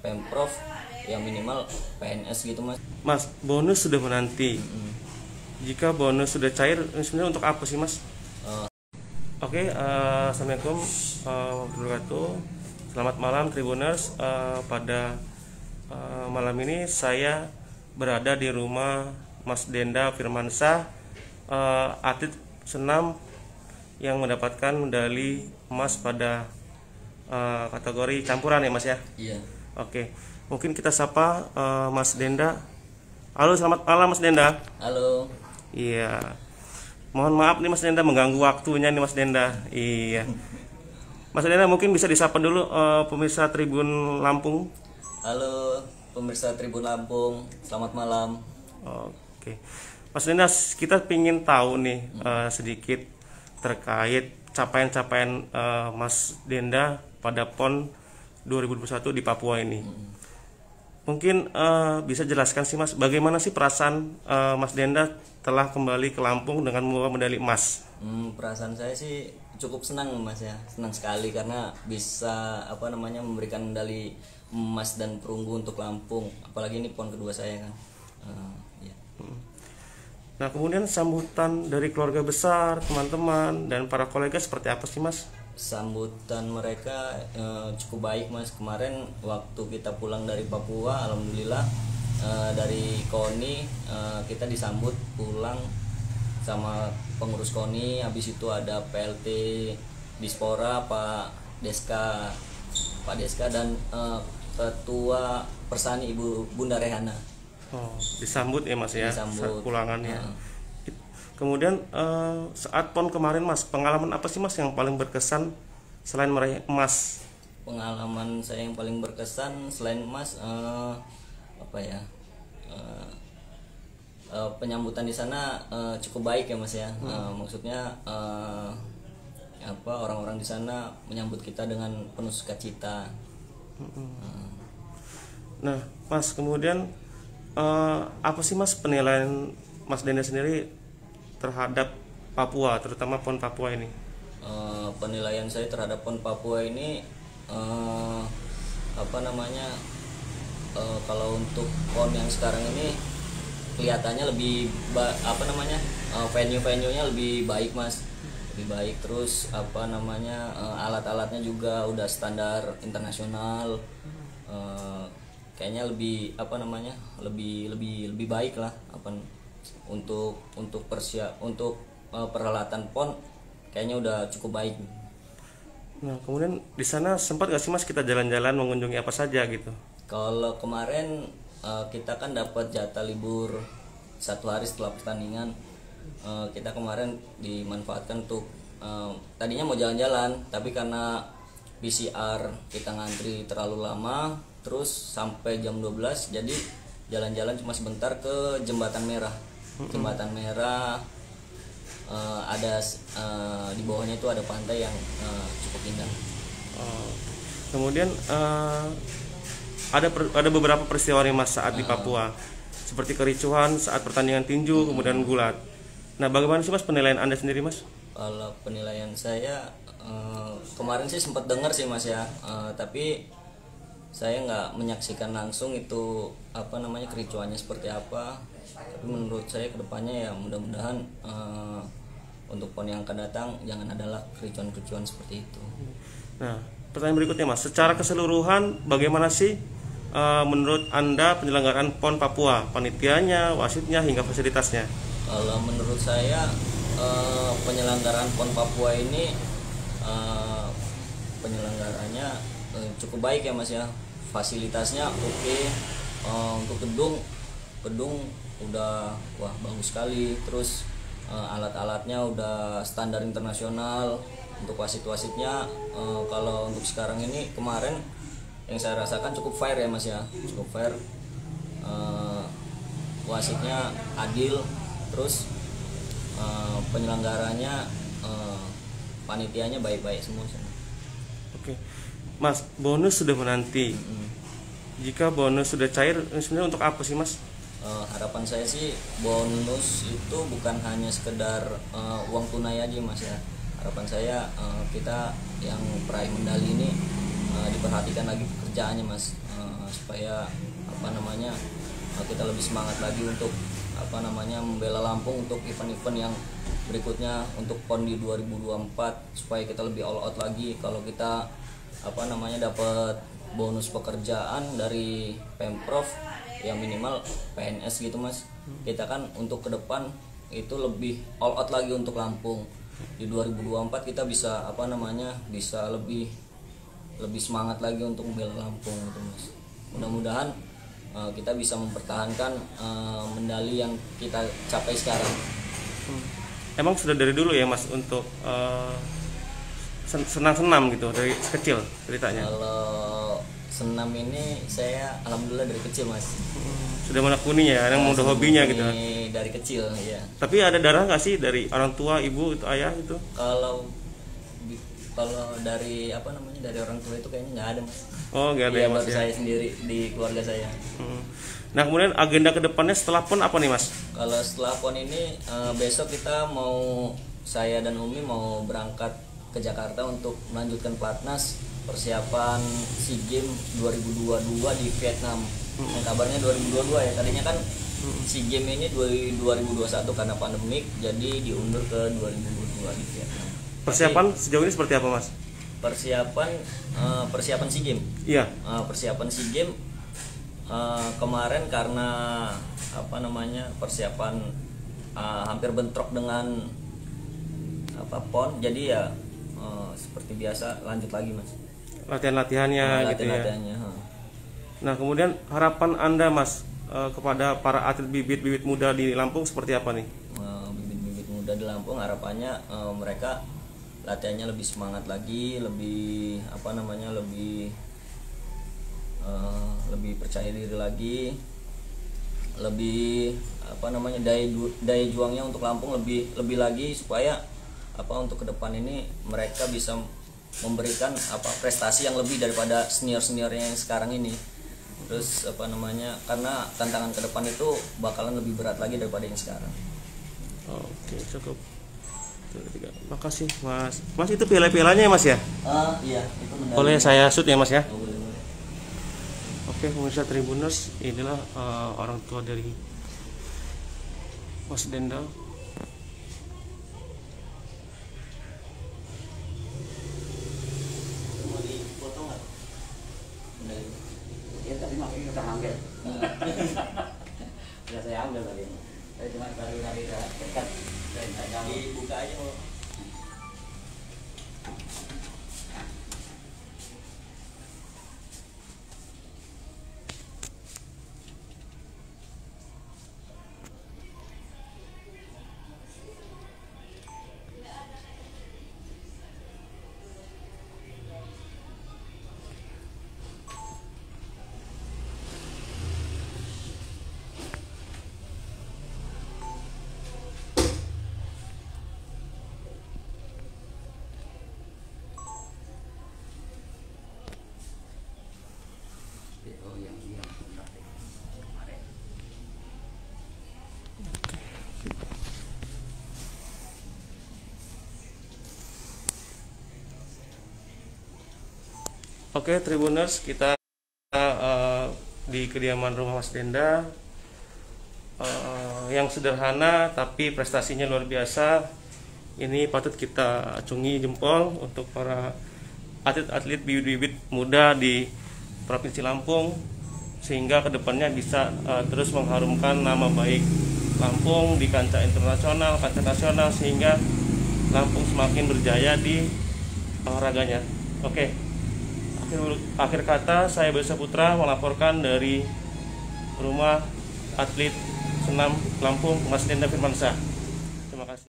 Pemprov ya minimal PNS gitu mas. Mas, bonus sudah menanti. Jika bonus sudah cair, ini sebenarnya untuk apa sih mas? Oke, assalamualaikum warahmatullahi wabarakatuh. Selamat malam Tribuners. Pada malam ini saya berada di rumah Mas Denda Firmansyah, atlet senam yang mendapatkan medali emas pada kategori campuran ya mas ya. Iya. Oke, mungkin kita sapa Mas Denda. Halo, selamat malam Mas Denda. Halo. Iya. Mohon maaf nih Mas Denda mengganggu waktunya nih Mas Denda. Iya. Mas Denda mungkin bisa disapa dulu pemirsa Tribun Lampung. Halo pemirsa Tribun Lampung, selamat malam. Oke. Mas Denda, kita ingin tahu nih sedikit terkait capaian-capaian Mas Denda pada PON 2021 di Papua ini. Mungkin bisa jelaskan sih Mas, bagaimana sih perasaan Mas Denda telah kembali ke Lampung dengan membawa medali emas? Perasaan saya sih cukup senang mas ya, senang sekali karena bisa memberikan medali emas dan perunggu untuk Lampung, apalagi ini PON kedua saya kan. Ya. Nah kemudian sambutan dari keluarga besar, teman-teman dan para kolega seperti apa sih Mas? Sambutan mereka cukup baik mas. Kemarin waktu kita pulang dari Papua, alhamdulillah dari KONI kita disambut pulang sama pengurus KONI. Habis itu ada PLT Dispora Pak Deska dan Ketua Persani Ibu Bunda Rehana. Disambut ya mas ya, saat pulangannya. Kemudian saat PON kemarin mas, pengalaman apa sih mas yang paling berkesan selain meraih emas? Pengalaman saya yang paling berkesan selain emas penyambutan di sana cukup baik ya mas ya. Maksudnya orang-orang di sana menyambut kita dengan penuh sukacita. Nah mas, kemudian apa sih mas penilaian Mas Denda sendiri terhadap Papua, terutama PON Papua ini? Penilaian saya terhadap PON Papua ini kalau untuk PON yang sekarang ini kelihatannya lebih venue-nya lebih baik mas, lebih baik. Terus alat-alatnya juga udah standar internasional. Kayaknya lebih baik lah untuk peralatan PON kayaknya udah cukup baik. Nah kemudian di sana sempat gak sih mas kita jalan-jalan mengunjungi apa saja gitu? Kalau kemarin kita kan dapat jatah libur 1 hari setelah pertandingan. Kita kemarin dimanfaatkan untuk tadinya mau jalan-jalan, tapi karena PCR kita ngantri terlalu lama, terus sampai jam 12, jadi jalan-jalan cuma sebentar ke Jembatan Merah. Jembatan Merah ada di bawahnya itu ada pantai yang cukup indah. Kemudian ada beberapa peristiwa nih mas saat di Papua, seperti kericuhan saat pertandingan tinju kemudian gulat. Nah bagaimana sih mas penilaian Anda sendiri mas? Kalau penilaian saya kemarin sih sempat dengar sih mas ya, tapi saya nggak menyaksikan langsung itu kericuannya seperti apa. Tapi menurut saya kedepannya ya mudah-mudahan untuk PON yang akan datang jangan adalah kericuan-kericuan seperti itu. Nah pertanyaan berikutnya mas, secara keseluruhan bagaimana sih menurut Anda penyelenggaraan PON Papua, panitianya, wasitnya hingga fasilitasnya? Kalau menurut saya penyelenggaraan PON Papua ini penyelenggaranya cukup baik ya mas ya. Fasilitasnya oke. Untuk gedung udah bagus sekali. Terus alat-alatnya udah standar internasional. Untuk wasit-wasitnya kalau untuk sekarang ini, kemarin yang saya rasakan cukup fair ya mas ya, cukup fair. Wasitnya adil. Terus penyelenggaranya panitianya baik-baik semua. Oke mas, bonus sudah menanti. Jika bonus sudah cair, ini sebenarnya untuk apa sih mas? Harapan saya sih bonus itu bukan hanya sekedar uang tunai aja mas ya. Harapan saya kita yang peraih medali ini diperhatikan lagi pekerjaannya mas. supaya kita lebih semangat lagi untuk membela Lampung untuk event-event yang berikutnya untuk PON di 2024, supaya kita lebih all out lagi. Kalau kita dapat bonus pekerjaan dari Pemprov yang minimal PNS gitu Mas, kita kan untuk ke depan itu lebih all out lagi untuk Lampung. Di 2024 kita bisa bisa lebih semangat lagi untuk membela Lampung gitu Mas. Mudah-mudahan kita bisa mempertahankan medali yang kita capai sekarang. Emang sudah dari dulu ya Mas untuk senam gitu dari kecil ceritanya? Kalau senam ini saya alhamdulillah dari kecil Mas. Sudah menekuni ya, yang udah hobinya gitu. Dari kecil ya. Tapi ada darah nggak sih dari orang tua, ibu, itu ayah itu? Kalau dari dari orang tua itu kayaknya nggak ada Mas. Oh nggak ada ya Mas baru ya? Saya sendiri di keluarga saya. Nah kemudian agenda kedepannya setelah PON apa nih Mas? Kalau setelah PON ini besok kita saya dan Umi mau berangkat ke Jakarta untuk melanjutkan pelatnas persiapan SEA Games 2022 di Vietnam. Yang kabarnya 2022 ya, tadinya kan SEA Games ini 2021 karena pandemik, jadi diundur ke 2022 di Vietnam. Persiapan sejauh ini seperti apa Mas? Persiapan SEA Games. Iya. Persiapan SEA Games kemarin karena persiapan hampir bentrok dengan PON, jadi ya seperti biasa lanjut lagi Mas. Latihan-latihannya gitu ya. Nah kemudian harapan Anda Mas kepada para atlet bibit-bibit muda di Lampung seperti apa nih? Bibit-bibit muda di Lampung harapannya mereka latihannya lebih semangat lagi, lebih lebih percaya diri lagi, lebih daya juangnya untuk Lampung lebih lagi, supaya untuk ke depan ini mereka bisa memberikan prestasi yang lebih daripada seniornya yang sekarang ini. Terus karena tantangan ke depan itu bakalan lebih berat lagi daripada yang sekarang. Oke, cukup. Makasih Mas. Mas itu piala-pialanya ya Mas ya? Iya, itu medali. Boleh saya shoot ya Mas ya? Boleh. Oke, pemirsa Tribuners, inilah orang tua dari Mas Denda. Mau dipoto nggak? Medali. Ya tadi makin udah ambil. Sudah saya ambil tadi. Saya cuma baru tadi dekat. Dibuka aja mau. Oke, Tribuners, kita di kediaman rumah Mas Denda yang sederhana tapi prestasinya luar biasa. Ini patut kita acungi jempol untuk para atlet-atlet bibit-bibit muda di Provinsi Lampung, sehingga kedepannya bisa terus mengharumkan nama baik Lampung di kancah internasional, kancah nasional, sehingga Lampung semakin berjaya di olahraganya. Oke. Akhir kata, saya Besa Putra melaporkan dari rumah atlet senam Lampung, Mas Denda Firmansyah.